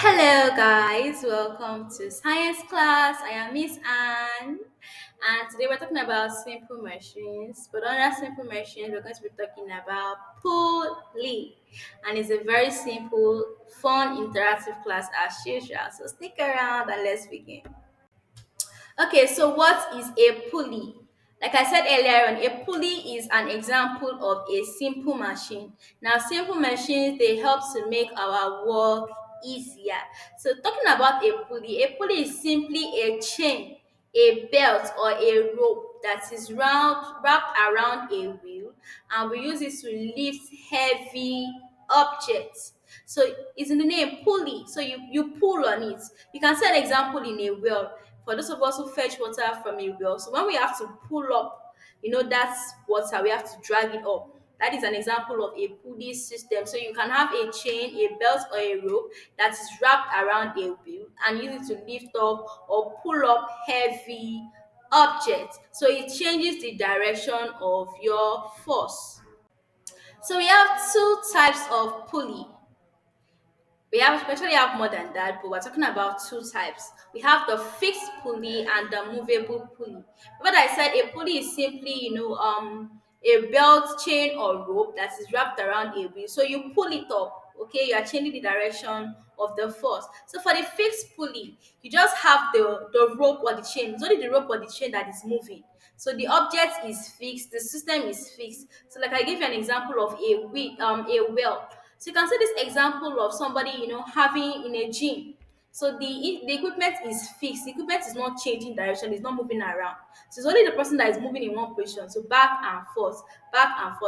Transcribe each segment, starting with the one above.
Hello, guys. Welcome to science class. I am Miss Anne, and today we're talking about simple machines. But under simple machines, we're going to be talking about pulley, and it's a very simple, fun, interactive class as usual. So stick around and let's begin. Okay, so what is a pulley? Like I said earlier on, a pulley is an example of a simple machine. Now, simple machines they help to make our work easier. So, talking about a pulley is simply a chain, a belt, or a rope that is wrapped around a wheel, and we use it to lift heavy objects. So it's in the name pulley. So you pull on it. You can see an example in a well. For those of us who fetch water from a well, so when we have to pull up, that's water, we have to drag it up. That is an example of a pulley system. So you can have a chain, a belt, or a rope that is wrapped around a wheel and use it to lift up or pull up heavy objects. So it changes the direction of your force. So we have two types of pulley. We have actually have more than that, but we're talking about two types. We have the fixed pulley and the movable pulley. What I said, a pulley is simply, a belt, chain, or rope that is wrapped around a wheel. So you pull it up, okay? You are changing the direction of the force. So for the fixed pulley, you just have the rope or the chain. It's only the rope or the chain that is moving. So the object is fixed, the system is fixed. So like I gave you an example of a well. So you can see this example of somebody, having in a gym. So the equipment is fixed. The equipment is not changing direction. It's not moving around. So it's only the person that is moving in one position. So back and forth,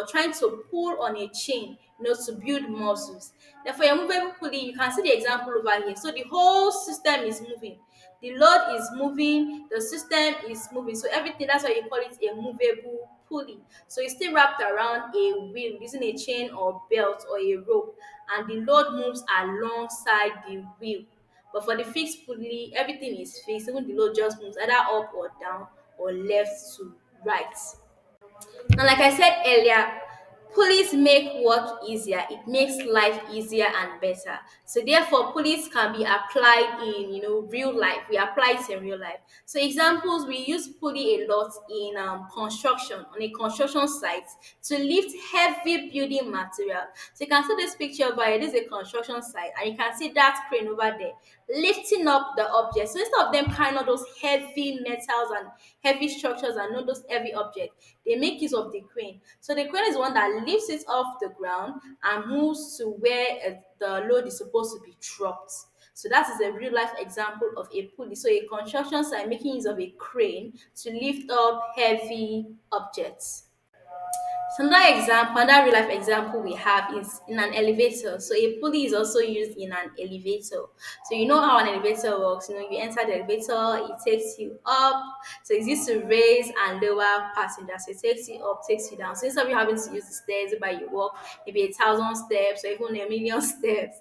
trying to pull on a chain, to build muscles. Then for your movable pulley, you can see the example over here. So the whole system is moving. The load is moving, the system is moving. So everything, that's why you call it a movable pulley. So it's still wrapped around a wheel using a chain or belt or a rope, and the load moves alongside the wheel. But for the fixed pulley, everything is fixed, even the load just moves either up or down or left to right. And like I said earlier, pulleys make work easier. It makes life easier and better. So therefore, pulleys can be applied in real life. We apply it in real life. So examples, we use pulley a lot in construction on a construction site to lift heavy building material. So you can see this picture over here. This is a construction site, and you can see that crane over there lifting up the objects. So instead of them carrying all those heavy metals and heavy structures and all those heavy objects, they make use of the crane. So the crane is one that lifts it off the ground and moves to where the load is supposed to be dropped. So that is a real life example of a pulley. So a construction site making use of a crane to lift up heavy objects. So another real life example we have is in an elevator. So a pulley is also used in an elevator. So you know how an elevator works. You enter the elevator, it takes you up. So it's used to raise and lower passengers. So it takes you up, takes you down. So instead of you having to use the stairs by you walk maybe 1,000 steps or even 1,000,000 steps.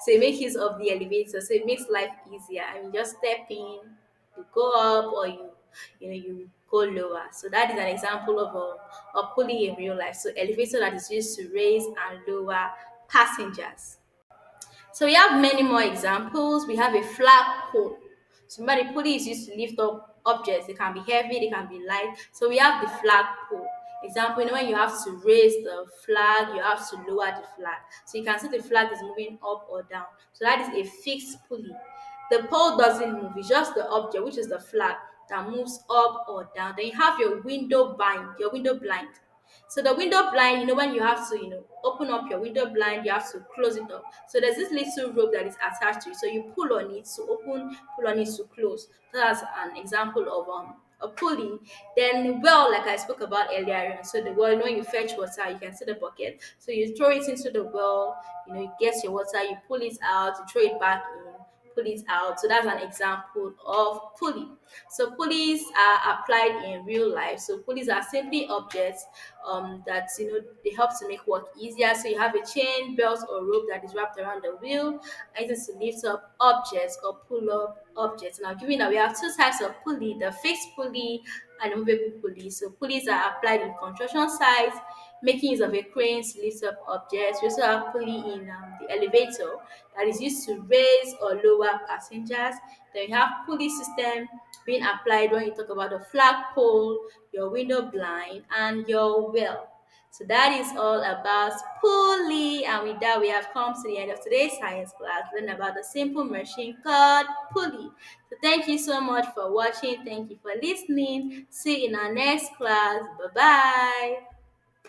So you make use of the elevator. So it makes life easier. And you just step in, you go up, or you go lower. So that is an example of a pulley in real life. So elevator that is used to raise and lower passengers. So we have many more examples. We have a flagpole. So remember, the pulley is used to lift up objects. They can be heavy, they can be light. So we have the flagpole. Example, when you have to raise the flag, you have to lower the flag. So you can see the flag is moving up or down. So that is a fixed pulley. The pole doesn't move, it's just the object, which is the flag, that moves up or down. Then you have your window blind. So the window blind, when you have to, open up your window blind, you have to close it up. So there's this little rope that is attached to it. So you pull on it to open, pull on it to close. So that's an example of a pulley. Then well, like I spoke about earlier, so the well, when you fetch water, you can see the bucket. So you throw it into the well, you get your water, you pull it out, you throw it back in, pull it out. So that's an example of pulley. So pulleys are applied in real life. So pulleys are simply objects that they help to make work easier. So you have a chain, belt, or rope that is wrapped around the wheel, and it is to lift up objects or pull up objects. Now, given that we have two types of pulley, the fixed pulley and the movable pulley. So pulleys are applied in construction sites, making use of a crane to lift up objects. We also have pulley in the elevator that is used to raise or lower passengers. Then we have pulley system being applied when you talk about the flagpole, your window blind, and your wheel. So that is all about pulley. And with that, we have come to the end of today's science class, learning about the simple machine called pulley. So thank you so much for watching. Thank you for listening. See you in our next class. Bye bye.